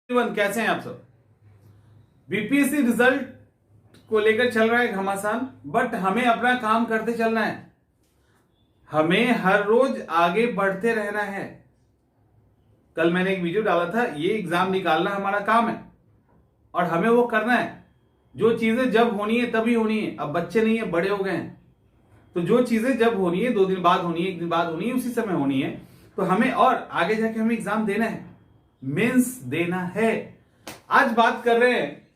कैसे हैं आप सब। बीपीएससी रिजल्ट को लेकर चल रहा है घमासान, बट हमें अपना काम करते चलना है। हमें हर रोज आगे बढ़ते रहना है। कल मैंने एक वीडियो डाला था, ये एग्जाम निकालना हमारा काम है और हमें वो करना है। जो चीजें जब होनी है तभी होनी है। अब बच्चे नहीं है, बड़े हो गए हैं, तो जो चीजें जब होनी है 2 दिन बाद होनी है, 1 दिन बाद होनी है, उसी समय होनी है। तो हमें और आगे जाके हमें एग्जाम देना है, मेंस देना है। आज बात कर रहे हैं,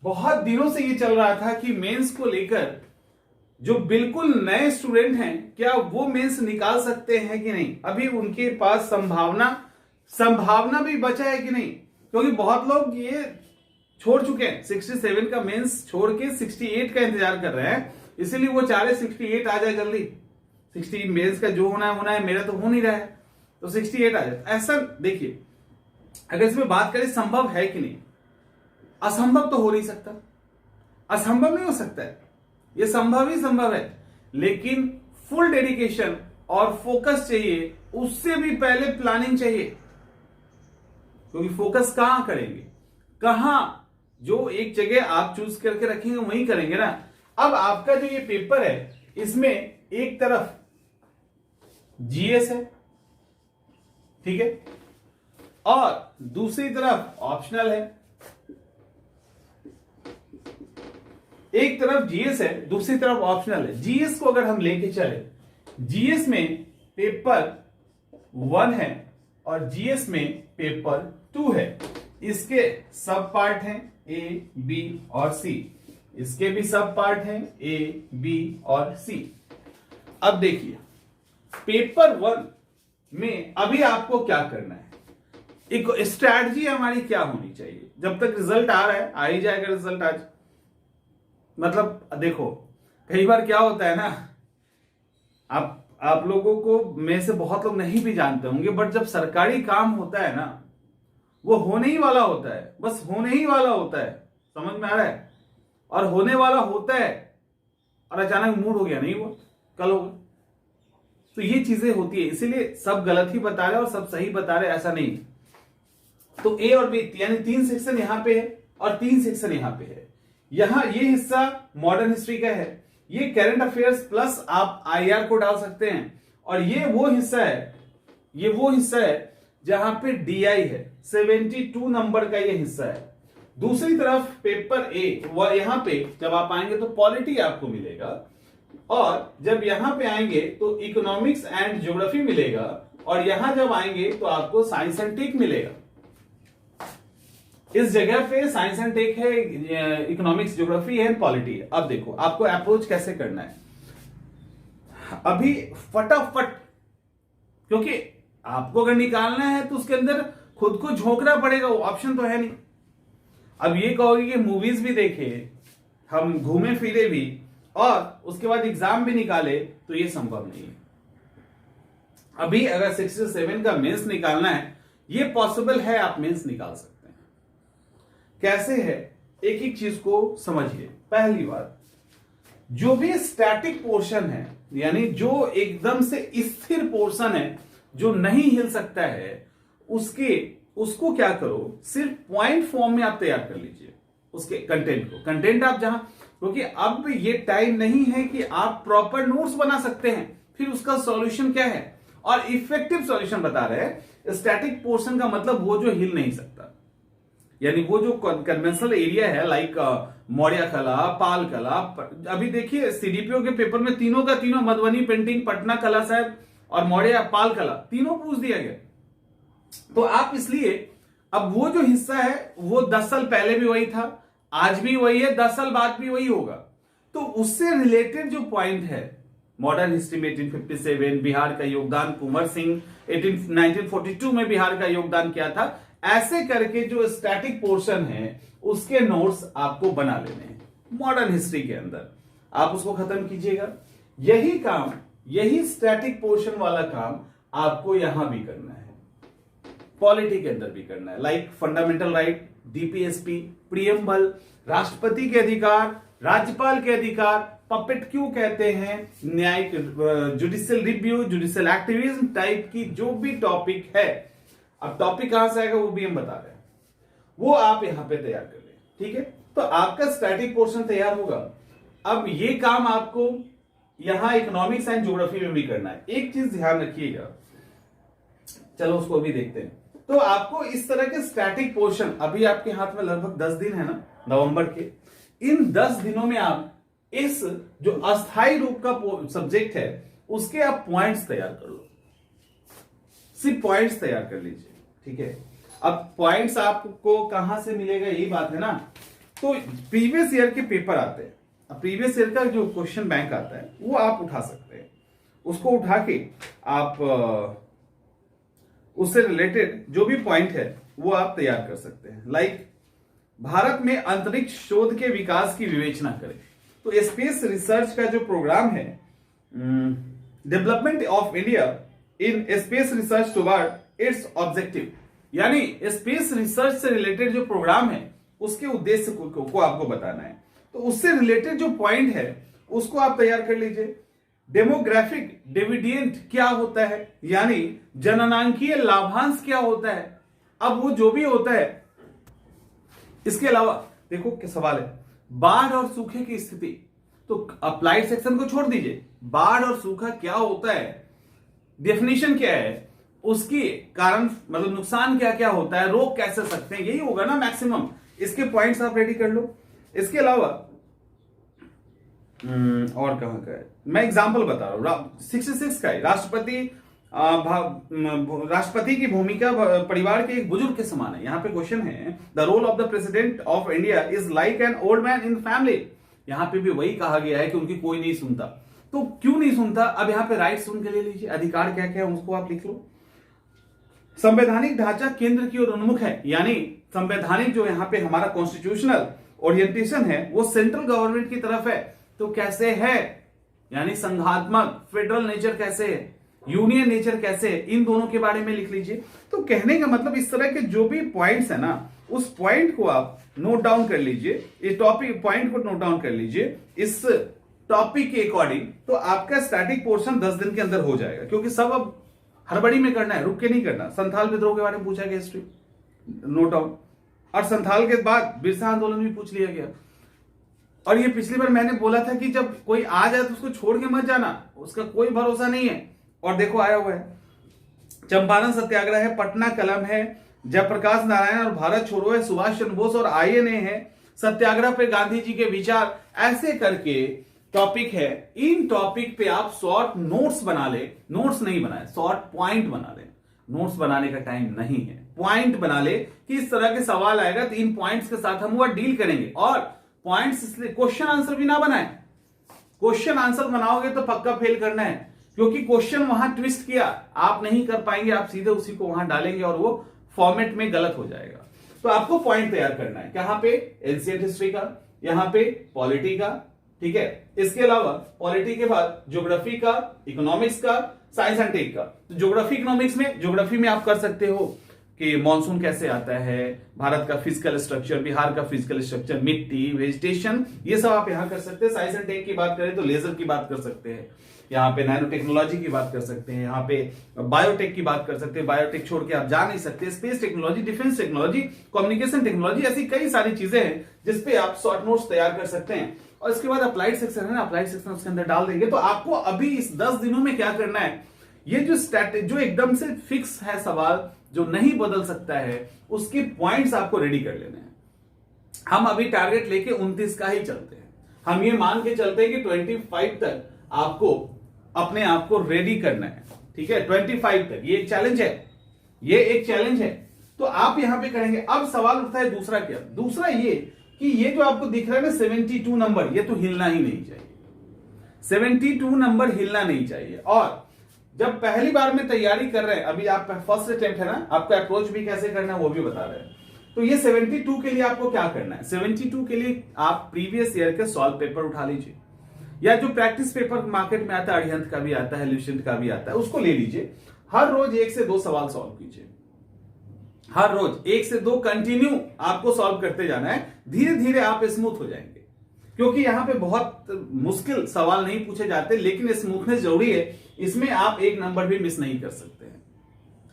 बहुत दिनों से ये चल रहा था कि मेंस को लेकर जो बिल्कुल नए स्टूडेंट हैं, क्या वो मेंस निकाल सकते हैं कि नहीं। अभी उनके पास संभावना भी बचा है कि नहीं, क्योंकि बहुत लोग ये छोड़ चुके हैं। 67 का मेंस छोड़ के 68 का इंतजार कर रहे हैं, इसीलिए वो चाह रहे 68 आ जाए जल्दी। 60 मेंस का जो होना है, मेरा तो हो नहीं रहा है, तो 68 आ जाए। ऐसा देखिए, अगर इसमें बात करें संभव है कि नहीं, असंभव तो हो नहीं सकता। असंभव नहीं हो सकता है, ये संभव ही संभव है। लेकिन फुल डेडिकेशन और फोकस चाहिए, उससे भी पहले प्लानिंग चाहिए। क्योंकि फोकस कहां करेंगे, कहां जो एक जगह आप चूज करके रखेंगे वहीं करेंगे ना। अब आपका जो ये पेपर है, इसमें एक तरफ जीएस है, ठीक है, और दूसरी तरफ ऑप्शनल है। एक तरफ जीएस है, दूसरी तरफ ऑप्शनल है। जीएस को अगर हम लेके चले, जीएस में पेपर 1 है और जीएस में पेपर 2 है। इसके सब पार्ट हैं ए, बी और सी। इसके भी सब पार्ट हैं ए, बी और सी। अब देखिए, पेपर 1 में अभी आपको क्या करना है, एक स्ट्रैटेजी हमारी क्या होनी चाहिए। जब तक रिजल्ट आ रहा है, आ ही जाएगा रिजल्ट आज। मतलब देखो, कई बार क्या होता है ना, आप लोगों को में से बहुत लोग नहीं भी जानते होंगे, बट जब सरकारी काम होता है ना, वो होने ही वाला होता है, बस होने ही वाला होता है। समझ में आ रहा है? और होने वाला होता है और अचानक मूड हो गया, नहीं हुआ, कल होगा। तो ये चीजें होती है, इसीलिए सब गलत ही बता रहे और सब सही बता रहे, ऐसा नहीं। तो ए और बी यानी 3 सेक्शन यहां पे है और 3 सेक्शन यहां पे है। यहां ये हिस्सा मॉडर्न हिस्ट्री का है, ये करंट अफेयर्स प्लस आप आईआर को डाल सकते हैं। और ये वो हिस्सा है जहां पे डीआई है, 72 नंबर का ये हिस्सा है। दूसरी तरफ पेपर ए, यहां पे जब आप आएंगे तो पॉलिटी आपको मिलेगा, और जब यहां पे आएंगे तो इकोनॉमिक्स एंड ज्योग्राफी मिलेगा, और यहां जब आएंगे तो आपको साइंस एंड टेक मिलेगा। इस जगह पे साइंस एंड टेक है, इकोनॉमिक्स, ज्योग्राफी है, पॉलिटी है। अब देखो आपको अप्रोच कैसे करना है अभी फटाफट, क्योंकि आपको अगर निकालना है तो उसके अंदर खुद को झोंकना पड़ेगा, वो ऑप्शन तो है नहीं। अब ये कहोगे कि मूवीज भी देखे, हम घूमे फिरे भी, और उसके बाद एग्जाम भी निकाले, तो ये संभव नहीं है। अभी अगर 67 का मेंस निकालना है, ये पॉसिबल है, आप मेंस निकाल सकते हैं। कैसे है, एक एक चीज को समझिए। पहली बात, जो भी स्टैटिक पोर्शन है, यानी जो एकदम से स्थिर पोर्शन है, जो नहीं हिल सकता है, उसको क्या करो, सिर्फ पॉइंट फॉर्म में आप तैयार कर लीजिए उसके कंटेंट आप जहां, क्योंकि अब ये टाइम नहीं है कि आप प्रॉपर नोट्स बना सकते हैं। फिर उसका सॉल्यूशन क्या है, और इफेक्टिव सॉल्यूशन बता रहे हैं। स्टैटिक पोर्शन का मतलब वो जो हिल नहीं सकता, यानी वो जो कन्वेंशनल एरिया है, लाइक मौर्य कला, पाल कला। अभी देखिए सीडीपीओ के पेपर में तीनों का तीनों, मधुबनी पेंटिंग, पटना कला शायद, और मौर्य पाल कला, तीनों पूछ दिया गया। तो आप इसलिए अब वो जो हिस्सा है, वो 10 साल पहले भी वही था, आज भी वही है, 10 साल बाद भी वही होगा। तो उससे रिलेटेड जो पॉइंट है, मॉडर्न हिस्ट्री में 1857 बिहार का योगदान, कुंवर सिंह 1942 में बिहार का योगदान क्या था, ऐसे करके जो स्टैटिक पोर्शन है उसके नोट्स आपको बना लेने हैं मॉडर्न हिस्ट्री के अंदर। आप उसको खत्म कीजिएगा। यही काम, यही स्टैटिक पोर्शन वाला काम आपको यहां भी करना है, पॉलिटी के अंदर भी करना है। Like fundamental right, DPSP, preamble, राष्ट्रपति के अधिकार, राज्यपाल के अधिकार, पपेट क्यों कहते हैं, न्यायिक, judicial review, judicial activism type की जो भी टॉपिक है। अब टॉपिक कहां से आएगा वो भी हम बता रहे हैं। वो आप यहां पे तैयार कर लें। ठीक है, तो आपका स्टैटिक पोर्शन तैयार होगा। अब ये काम आपको यहां इकोनॉमिक्स एंड ज्योग्राफी में भी करना है। एक चीज ध्यान रखिएगा, चलो उसको भी देखते हैं। तो आपको इस तरह के स्टैटिक पोर्शन, अभी आपके हाथ में लगभग 10 दिन है ना नवंबर के, इन 10 दिनों में आप इस जो अस्थाई रूप का सब्जेक्ट है उसके आप पॉइंट्स तैयार कर लो, सिर्फ पॉइंट्स तैयार कर लीजिए। ठीक है, अब पॉइंट्स आपको कहां से मिलेगा यही बात है ना। तो प्रीवियस ईयर के पेपर आते हैं, अब प्रीवियस ईयर का जो क्वेश्चन बैंक आता है वो आप उठा सकते हैं, उसको उठा के आप उससे रिलेटेड जो भी पॉइंट है वो आप तैयार कर सकते हैं। लाइक भारत में अंतरिक्ष शोध के विकास की विवेचना करें। तो स्पेस रिसर्च का जो प्रोग्राम है, development of India in space research toward it's objective, यानी स्पेस रिसर्च से रिलेटेड जो प्रोग्राम है उसके उद्देश्य को आपको बताना है। तो उससे रिलेटेड जो पॉइंट है उसको आप तैयार कर लीजिए। डेमोग्राफिक डिविडेंड क्या होता है, यानी जननांकीय लाभांश क्या होता है। अब वो जो भी होता है, इसके अलावा देखो क्या सवाल है, बाढ़ और सूखे की स्थिति, तो अप्लाइड सेक्शन को छोड़ दीजिए, बाढ़ और सूखा क्या होता है, डेफिनेशन क्या है, उसकी कारण मतलब नुकसान क्या क्या होता है, रोक कैसे सकते हैं, यही होगा ना मैक्सिमम। इसके पॉइंट्स आप रेडी कर लो। इसके अलावा और कहां का है, मैं एग्जांपल बता रहा हूं 66 का है, राष्ट्रपति की भूमिका परिवार के एक बुजुर्ग के समान है। यहां पे क्वेश्चन है, the role of the president of India is like an old man in family. यहां पे भी वही कहा गया है कि उनकी कोई नहीं सुनता। तो क्यों नहीं सुनता, अब यहां पे राइट सुन के ले लीजिए, अधिकार क्या क्या है उसको आप लिख लो। संवैधानिक ढांचा केंद्र की ओर उन्मुख है, यानी संवैधानिक जो यहां पे हमारा कॉन्स्टिट्यूशनल ओरिएंटेशन है वो सेंट्रल गवर्नमेंट की तरफ है। तो कैसे है, यानी संघात्मक फेडरल नेचर कैसे है, यूनियन नेचर कैसे है, इन दोनों के बारे में लिख लीजिए। तो कहने का मतलब इस तरह के जो भी पॉइंट्स है ना, उस पॉइंट को आप नोट डाउन कर लीजिए, इस टॉपिक पॉइंट को नोट डाउन कर लीजिए इस टॉपिक के अकॉर्डिंग। तो आपका स्टैटिक पोर्शन 10 दिन के अंदर हो जाएगा, क्योंकि सब अब हड़बड़ी में करना है, रुक के नहीं करना। संथाल विद्रोह के बारे में पूछा गया, हिस्ट्री नोट डाउन, और संथाल के बाद बिरसा आंदोलन भी पूछ लिया गया। और ये पिछली बार मैंने बोला था कि जब कोई आ जाए तो उसको छोड़ के मत जाना, उसका कोई भरोसा नहीं है। और देखो आया हुआ है, चंपारण सत्याग्रह है, पटना कलम है, जयप्रकाश नारायण और भारत छोड़ो है, सुभाष चंद्र बोस और आईएनए है, सत्याग्रह पे गांधी जी के विचार, ऐसे करके टॉपिक है। इन टॉपिक पे आप शॉर्ट नोट्स बना ले, नोट्स नहीं बनाए, शॉर्ट पॉइंट बना ले। नोट्स बनाने का टाइम नहीं है, पॉइंट बना ले कि इस तरह के सवाल आएगा तो इन पॉइंट्स के साथ हम वो डील करेंगे। और पॉइंट्स इसलिए क्वेश्चन आंसर भी ना बनाए, क्वेश्चन आंसर बनाओगे तो पक्का फेल करना है, क्योंकि क्वेश्चन वहां ट्विस्ट किया आप नहीं कर पाएंगे, आप सीधे उसी को वहां डालेंगे और वो फॉर्मेट में गलत हो जाएगा। तो आपको पॉइंट तैयार करना है, कहां पे, एंशिएंट हिस्ट्री का, यहां पे पॉलिटी का, ठीक है। इसके अलावा पॉलिटी के बाद ज्योग्राफी का, इकोनॉमिक्स का, साइंस एंड टेक का। तो ज्योग्राफी इकोनॉमिक्स में, ज्योग्राफी में आप कर सकते हो कि मॉनसून कैसे आता है, भारत का फिजिकल स्ट्रक्चर, बिहार का फिजिकल स्ट्रक्चर, मिट्टी, वेजिटेशन, ये सब आप यहां कर सकते हैं। साइंस एंड टेक की बात करें तो लेजर की बात कर सकते हैं, यहाँ पे नैनो टेक्नोलॉजी की बात कर सकते हैं, यहाँ पे बायोटेक की बात कर सकते हैं, बायोटेक छोड़ के आप जा नहीं सकते, space technology, defence technology, communication technology, ऐसी कई सारी चीजें हैं जिसपे आप शॉर्ट नोट्स तैयार कर सकते हैं। और इसके बाद अप्लाइड सेक्शन है ना, अप्लाइड सेक्शन उसके अंदर डाल देंगे। तो आपको अभी इस 10 दिनों में क्या करना है, ये जो एकदम से फिक्स है सवाल, जो नहीं बदल सकता है, उसके पॉइंट्स आपको रेडी कर लेने हैं। हम अभी टारगेट लेके 29 का ही चलते हैं, हम ये मान के चलते हैं कि 25 तक आपको अपने आप को रेडी करना है, ठीक है। 25 तक ये एक चैलेंज है, ये एक चैलेंज है। तो आप यहां पे करेंगे। अब सवाल उठता है दूसरा क्या, दूसरा ये कि ये जो आपको दिख रहा है ना 72 नंबर, ये तो हिलना ही नहीं चाहिए, 72 नंबर हिलना नहीं चाहिए। और जब पहली बार में तैयारी कर रहे हैं, अभी आप फर्स्ट अटेम्प्ट है ना, आपका अप्रोच भी कैसे करना है वो भी बता रहे हैं। तो ये 72 के लिए आपको क्या करना है, 72 के लिए आप प्रीवियस ईयर के सॉल्व पेपर उठा लीजिए, या जो प्रैक्टिस पेपर मार्केट में आता है, अरिहंत का भी आता है, ल्यूसेंट का भी आता है, उसको ले लीजिए। हर रोज 1 से 2 सवाल सॉल्व कीजिए, हर रोज 1 से 2 कंटिन्यू आपको सॉल्व करते जाना है। धीरे धीरे आप स्मूथ हो जाएंगे, क्योंकि यहां पे बहुत मुश्किल सवाल नहीं पूछे जाते, लेकिन स्मूथनेस जरूरी है। इसमें आप 1 नंबर भी मिस नहीं कर सकते हैं,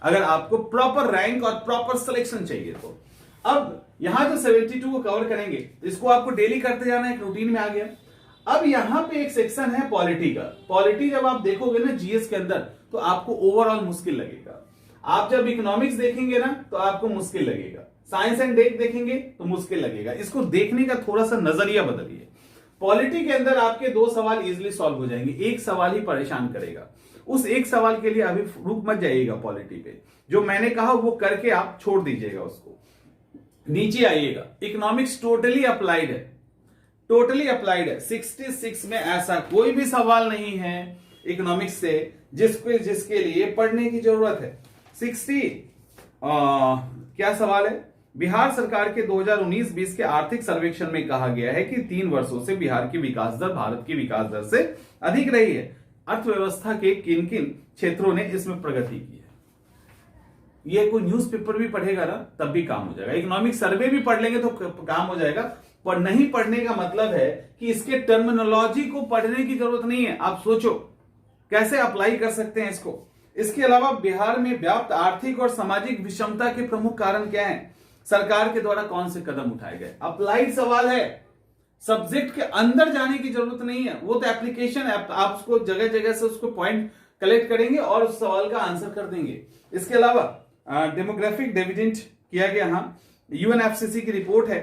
अगर आपको प्रॉपर रैंक और प्रॉपर सिलेक्शन चाहिए तो। अब यहां जो 72 को कवर करेंगे, इसको आपको डेली करते जाना, एक रूटीन में आ गया। अब यहां पे एक सेक्शन है पॉलिटी का। पॉलिटी जब आप देखोगे ना जीएस के अंदर, तो आपको ओवरऑल मुश्किल लगेगा। आप जब इकोनॉमिक्स देखेंगे ना, तो आपको मुश्किल लगेगा। साइंस एंड टेक देखेंगे तो मुश्किल लगेगा। इसको देखने का थोड़ा सा नजरिया बदलिए। पॉलिटी के अंदर आपके 2 सवाल इजिली सॉल्व हो जाएंगे, एक सवाल ही परेशान करेगा। उस एक सवाल के लिए अभी रुक मत जाइएगा पॉलिटी पे, जो मैंने कहा वो करके आप छोड़ दीजिएगा उसको। नीचे आइएगा, इकोनॉमिक्स टोटली अप्लाइड है, टोटली अप्लाइड है। 66 में ऐसा कोई भी सवाल नहीं है इकोनॉमिक्स से जिसके लिए पढ़ने की जरूरत है। 60 क्या सवाल है? बिहार सरकार के 2019-20 के आर्थिक सर्वेक्षण में कहा गया है कि 3 वर्षों से बिहार की विकास दर भारत की विकास दर से अधिक रही है। अर्थव्यवस्था के किन किन क्षेत्रों ने इसमें प्रगति की है? ये कोई न्यूज़पेपर भी पढ़ेगा ना तब भी काम हो जाएगा, इकोनॉमिक सर्वे भी पढ़ लेंगे तो काम हो जाएगा। पर नहीं पढ़ने का मतलब है कि इसके टर्मिनोलॉजी को पढ़ने की जरूरत नहीं है। आप सोचो कैसे अप्लाई कर सकते हैं इसको। इसके अलावा बिहार में व्याप्त आर्थिक और सामाजिक विषमता के प्रमुख कारण क्या हैं? सरकार के द्वारा कौन से कदम उठाए गए? अप्लाइड सवाल है, सब्जेक्ट के अंदर जाने की जरूरत नहीं है। वो तो एप्लीकेशन है, आप उसको जगह जगह से उसको पॉइंट कलेक्ट करेंगे और उस सवाल का आंसर कर देंगे। इसके अलावा डेमोग्राफिक डिविडेंड किया गया। हाँ, यूएनएफसीसी की रिपोर्ट है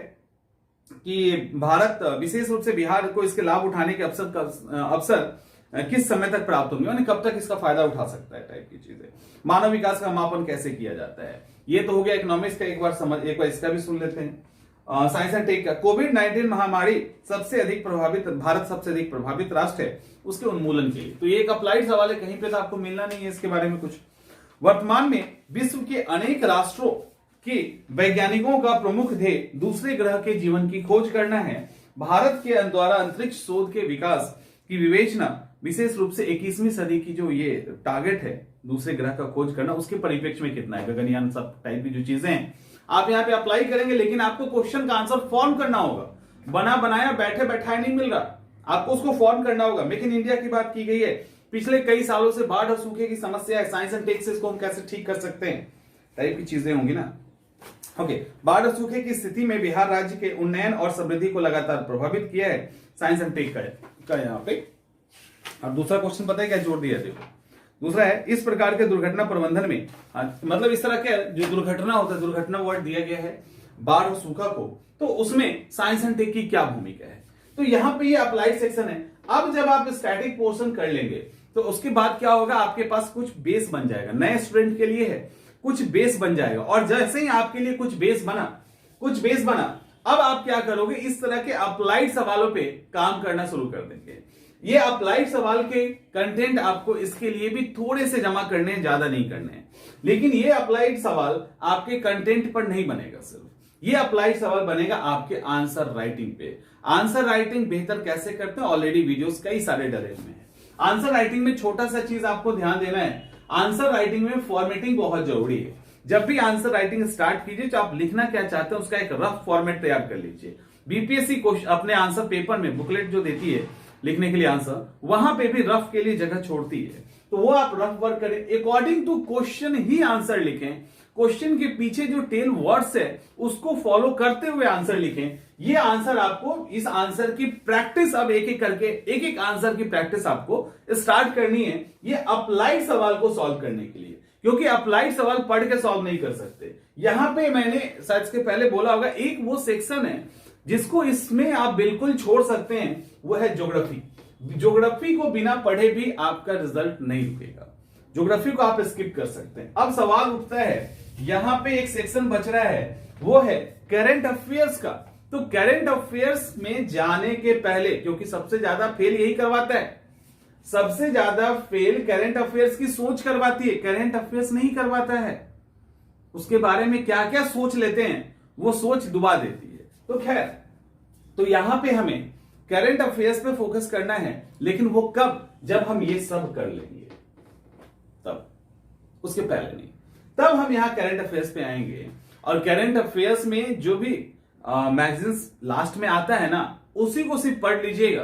कि भारत विशेष रूप से बिहार को इसके लाभ उठाने के अवसर किस समय तक प्राप्त होंगे, यानी कब तक इसका फायदा उठा सकता है, टाइप की चीजें। मानव विकास का मापन कैसे किया जाता है, ये तो हो गया इकोनॉमिक्स का। एक बार इसका भी सुन लेते हैं। साइंस एंड टेक का, कोविड-19 महामारी सबसे अधिक प्रभावित, भारत सबसे अधिक प्रभावित राष्ट्र है, उसके उन्मूलन के लिए। तो ये एक अप्लाइड सवाल है, कहीं पे तो आपको मिलना नहीं है इसके बारे में कुछ। वर्तमान में विश्व के अनेक राष्ट्रों के वैज्ञानिकों का प्रमुख ध्येय दूसरे ग्रह के जीवन की खोज करना है। भारत के द्वारा अंतरिक्ष शोध के विकास की विवेचना विशेष रूप से 21वीं सदी की जो ये टारगेट है दूसरे ग्रह का खोज करना, उसके परिप्रेक्ष्य में कितना है, गगनयान सब टाइप की जो चीजें हैं आप यहाँ पे अप्लाई करेंगे। लेकिन आपको क्वेश्चन का आंसर फॉर्म करना होगा। बना बनाया बैठे बैठाए नहीं मिल रहा, आपको उसको फॉर्म करना होगा। मेक इन इंडिया की बात की गई है, पिछले कई सालों से बाढ़ और सूखे की समस्या है, साइंस एंड टेक से इसको हम कैसे ठीक कर सकते हैं, टाइप की चीजें होंगी ना। ओके, बाढ़ और सूखे की स्थिति में बिहार राज्य के उन्नयन और समृद्धि को लगातार प्रभावित किया है, साइंस एंड टेक का यहाँ पे। और दूसरा क्वेश्चन पता है क्या जोड़ दिया? देखो, दूसरा है इस प्रकार के दुर्घटना प्रबंधन में, मतलब इस तरह के जो दुर्घटना होता है, दुर्घटना वर्ड दिया गया है बाढ़ और सूखा को, तो उसमें साइंस एंड टेक की क्या भूमिका है। तो यहां पे ये अप्लाइड सेक्शन है। अब जब आप स्टैटिक पोर्शन कर लेंगे तो उसके बाद क्या होगा, आपके पास कुछ बेस बन जाएगा। नए स्टूडेंट के लिए है, कुछ बेस बन जाएगा। और जैसे ही आपके लिए कुछ बेस बना, अब आप क्या करोगे, इस तरह के अप्लाइड सवालों पे काम करना शुरू कर देंगे। ये अप्लाइड सवाल के कंटेंट आपको इसके लिए भी थोड़े से जमा करने हैं, ज्यादा नहीं करने हैं। लेकिन ये अप्लाइड सवाल आपके कंटेंट पर नहीं बनेगा, सिर्फ ये अप्लाइड सवाल बनेगा आपके आंसर राइटिंग पे। आंसर राइटिंग बेहतर कैसे करते हैं, ऑलरेडी वीडियोस कई सारे डले हुए हैं। आंसर राइटिंग में छोटा सा चीज आपको ध्यान देना है, आंसर राइटिंग में फॉर्मेटिंग बहुत जरूरी है। जब भी आंसर राइटिंग स्टार्ट कीजिए तो आप लिखना क्या चाहते हैं उसका एक रफ फॉर्मेट तैयार कर लीजिए। बीपीएससी क्वेश्चन अपने आंसर पेपर में बुकलेट जो देती है लिखने के लिए आंसर, वहां पे भी रफ के लिए जगह छोड़ती है, तो वो आप रफ वर्क करें, अकॉर्डिंग टू क्वेश्चन ही आंसर लिखें। क्वेश्चन के पीछे जो 10 वर्ड्स है उसको फॉलो करते हुए आंसर लिखें। ये आंसर आपको, इस आंसर की प्रैक्टिस अब एक एक करके, एक एक आंसर की प्रैक्टिस आपको स्टार्ट करनी है, ये अप्लाइड सवाल को सॉल्व करने के लिए। क्योंकि अप्लाइड सवाल पढ़ के सॉल्व नहीं कर सकते। यहां पे मैंने शायद के पहले बोला होगा, एक वो सेक्शन है जिसको इसमें आप बिल्कुल छोड़ सकते हैं, वो है ज्योग्राफी। ज्योग्राफी को बिना पढ़े भी आपका रिजल्ट नहीं रुकेगा, ज्योग्राफी को आप स्किप कर सकते हैं। अब सवाल उठता है, यहां पे एक सेक्शन बच रहा है, वो है करंट अफेयर्स का। तो करंट अफेयर्स में जाने के पहले, क्योंकि सबसे ज्यादा फेल यही करवाता है, सबसे ज्यादा फेल करंट अफेयर्स की सोच करवाती है, करंट अफेयर्स नहीं करवाता है। उसके बारे में क्या क्या सोच लेते हैं वो सोच डुबा देती है। तो खैर, तो यहां पे हमें करंट अफेयर्स पे फोकस करना है, लेकिन वो कब, जब हम ये सब कर लेंगे तब, उसके पहले नहीं। तब हम यहां करंट अफेयर्स पे आएंगे, और करंट अफेयर्स में जो भी मैगजीन्स लास्ट में आता है ना, उसी को सिर्फ पढ़ लीजिएगा।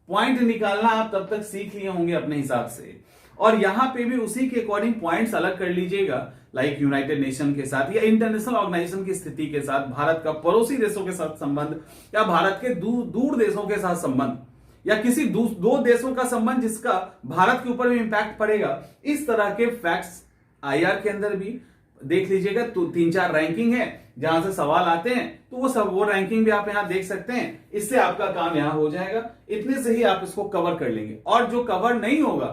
पॉइंट निकालना आप तब तक सीख लिए होंगे अपने हिसाब से, और यहां पे भी उसी के अकॉर्डिंग पॉइंट्स अलग कर लीजिएगा, लाइक यूनाइटेड नेशन के साथ या इंटरनेशनल ऑर्गेनाइजेशन की स्थिति के साथ, भारत का पड़ोसी देशों के साथ संबंध, या भारत के दूर देशों के साथ संबंध, या किसी दो देशों का संबंध जिसका भारत के ऊपर भी इंपैक्ट पड़ेगा। इस तरह के फैक्ट्स आईआर के अंदर भी देख लीजिएगा। तो 3-4 रैंकिंग है जहां से सवाल आते हैं, तो वो रैंकिंग भी आप यहां देख सकते हैं। इससे आपका काम यहां हो जाएगा, इतने से ही आप इसको कवर कर लेंगे। और जो कवर नहीं होगा,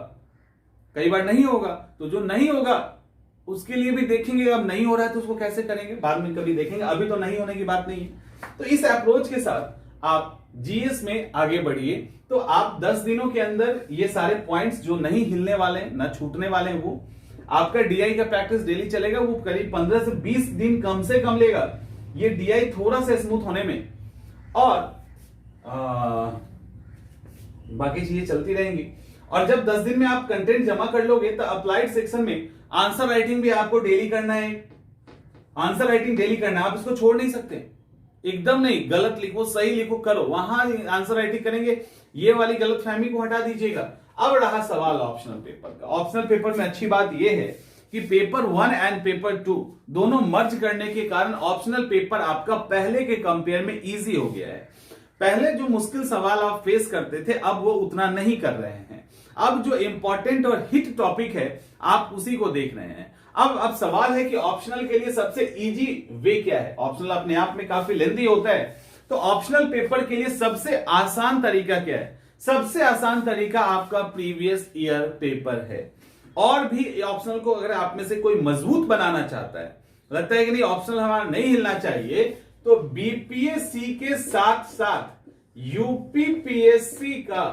कई बार नहीं होगा, तो जो नहीं होगा उसके लिए भी देखेंगे। अब नहीं हो रहा है तो उसको कैसे करेंगे, बाद में कभी देखेंगे, अभी तो नहीं होने की बात नहीं है। तो इस अप्रोच के साथ आप जीएस में आगे बढ़िए, तो आप 10 दिनों के अंदर ये सारे पॉइंट्स जो नहीं हिलने वाले, ना छूटने वाले हैं, वो आपका डीआई का प्रैक्टिस डेली चलेगा। वो करीब 15 से 20 दिन कम से कम लेगा ये डीआई थोड़ा सा स्मूथ होने में, और बाकी चीजें चलती रहेंगी। और जब 10 दिन में आप कंटेंट जमा कर लोगे तो अप्लाइड सेक्शन में आंसर राइटिंग भी आपको डेली करना है। आंसर राइटिंग डेली करना है, आप इसको छोड़ नहीं सकते। एकदम नहीं, गलत लिखो, सही लिखो, करो, वहां आंसर राइटिंग करेंगे। ये वाली गलतफहमी को हटा दीजिएगा। अब रहा सवाल ऑप्शनल पेपर का। ऑप्शनल पेपर में अच्छी बात यह है कि पेपर 1 एंड पेपर 2 दोनों मर्ज करने के कारण ऑप्शनल पेपर आपका पहले के कंपेयर में इजी हो गया है। पहले जो मुश्किल सवाल आप फेस करते थे, अब वो उतना नहीं कर रहे हैं। अब जो इंपॉर्टेंट और हिट टॉपिक है, आप उसी को देख रहे हैं। अब सवाल है कि ऑप्शनल के लिए सबसे इजी वे क्या है। ऑप्शनल अपने आप में काफी लेंथी होता है, तो ऑप्शनल पेपर के लिए सबसे आसान तरीका क्या है? सबसे आसान तरीका आपका प्रीवियस ईयर पेपर है। और भी ऑप्शनल को अगर आप में से कोई मजबूत बनाना चाहता है, लगता है कि नहीं ऑप्शनल हमारा नहीं हिलना चाहिए, तो बीपीएससी के साथ साथ यूपीपीएससी का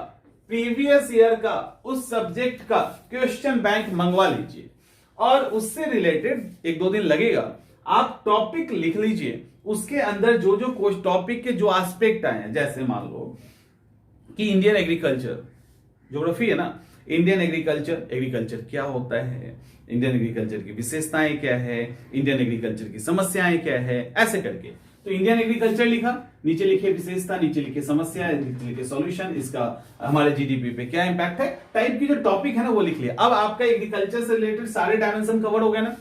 प्रीवियस ईयर का उस सब्जेक्ट का क्वेश्चन बैंक मंगवा लीजिए, और उससे रिलेटेड 1-2 दिन लगेगा। आप टॉपिक लिख लीजिए, उसके अंदर जो जो टॉपिक के जो एस्पेक्ट आए हैं, जैसे मान लो कि इंडियन एग्रीकल्चर, ज्योग्राफी है ना, इंडियन एग्रीकल्चर क्या होता है, इंडियन एग्रीकल्चर की विशेषताएं क्या है, इंडियन एग्रीकल्चर की समस्याएं क्या है, ऐसे करके। तो इंडियन एग्रीकल्चर लिखा, नीचे लिखे विशेषता, नीचे लिखे समस्या, नीचे लिखे सॉल्यूशन, इसका हमारे जीडीपी पे क्या इंपैक्ट है, टाइप की जो टॉपिक है ना वो लिख लिया। अब आपका एग्रीकल्चर से रिलेटेड सारे डायमेंशन कवर हो गए ना।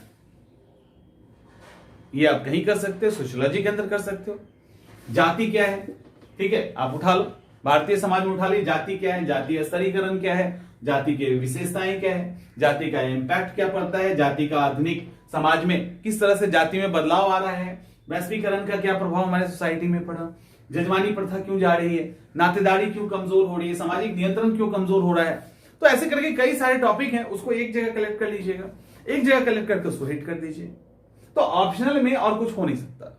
ये आप कहीं कर सकते हो, सोशियोलॉजी के अंदर कर सकते हो। जाति क्या है, ठीक है, आप उठा लो, भारतीय समाज में उठा ली, जाति क्या है, जातीय स्तरीकरण क्या है, जाति की विशेषताएं क्या है, जाति का इंपैक्ट क्या पड़ता है, जाति का आधुनिक समाज में किस तरह से जाति में बदलाव आ रहा है, वैश्वीकरण का क्या प्रभाव हमारे सोसाइटी में पड़ा, जजमानी प्रथा क्यों जा रही है, नातेदारी क्यों कमजोर हो रही है, सामाजिक नियंत्रण क्यों कमजोर हो रहा है। तो ऐसे करके कई सारे टॉपिक हैं, उसको एक जगह कलेक्ट कर लीजिएगा, एक जगह कलेक्ट करके उसको हिट कर दीजिए। तो ऑप्शनल में और कुछ हो नहीं सकता।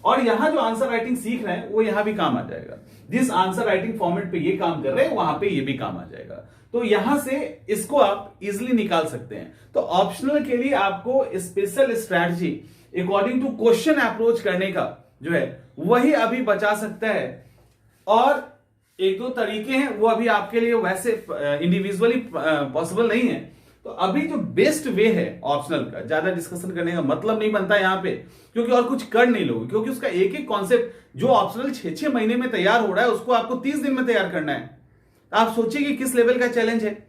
और यहां जो आंसर राइटिंग सीख रहे हैं वो यहां भी काम आ जाएगा। जिस आंसर राइटिंग फॉर्मेट पे ये काम कर रहे हैं वहां पे ये भी काम आ जाएगा। तो यहां से इसको आप इजिली निकाल सकते हैं। तो ऑप्शनल के लिए आपको special strategy according to question approach करने का जो है वही अभी बचा सकता है। और 1-2 तरीके हैं वो अभी आपके लिए वैसे इंडिविजुअली पॉसिबल नहीं है। तो अभी जो बेस्ट वे है ऑप्शनल का, ज्यादा डिस्कशन करने का मतलब नहीं बनता यहां पे, क्योंकि और कुछ कर नहीं लोगे, क्योंकि उसका एक एक कॉन्सेप्ट जो ऑप्शनल 6-6 महीने में तैयार हो रहा है उसको आपको 30 दिन में तैयार करना है। आप सोचिए कि किस लेवल का चैलेंज है।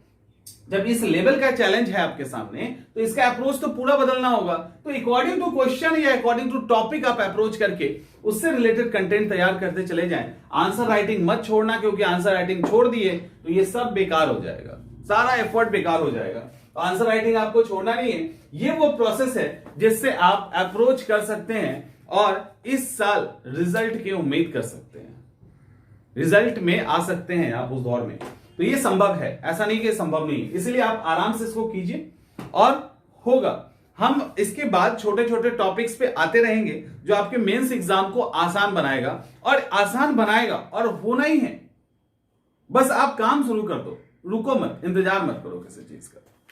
जब इस लेवल का चैलेंज है आपके सामने तो इसका अप्रोच तो पूरा बदलना होगा। तो अकॉर्डिंग टू क्वेश्चन या अकॉर्डिंग टू टॉपिक आप अप्रोच करके उससे रिलेटेड कंटेंट तैयार करते चले जाएं। आंसर राइटिंग मत छोड़ना, क्योंकि आंसर राइटिंग छोड़ दिए तो ये सब बेकार हो जाएगा, सारा एफर्ट बेकार हो जाएगा। तो आंसर राइटिंग आपको छोड़ना नहीं है। ये वो प्रोसेस है जिससे आप अप्रोच कर सकते हैं और इस साल रिजल्ट की उम्मीद कर सकते हैं, रिजल्ट में आ सकते हैं आप उस दौर में। तो ये संभव है, ऐसा नहीं कि संभव नहीं है। इसलिए आप आराम से इसको कीजिए और होगा। हम इसके बाद छोटे छोटे टॉपिक्स पे आते रहेंगे जो आपके मेंस एग्जाम को आसान बनाएगा, और आसान बनाएगा और होना ही है। बस आप काम शुरू कर दो, रुको मत, इंतजार मत करो किसी चीज का।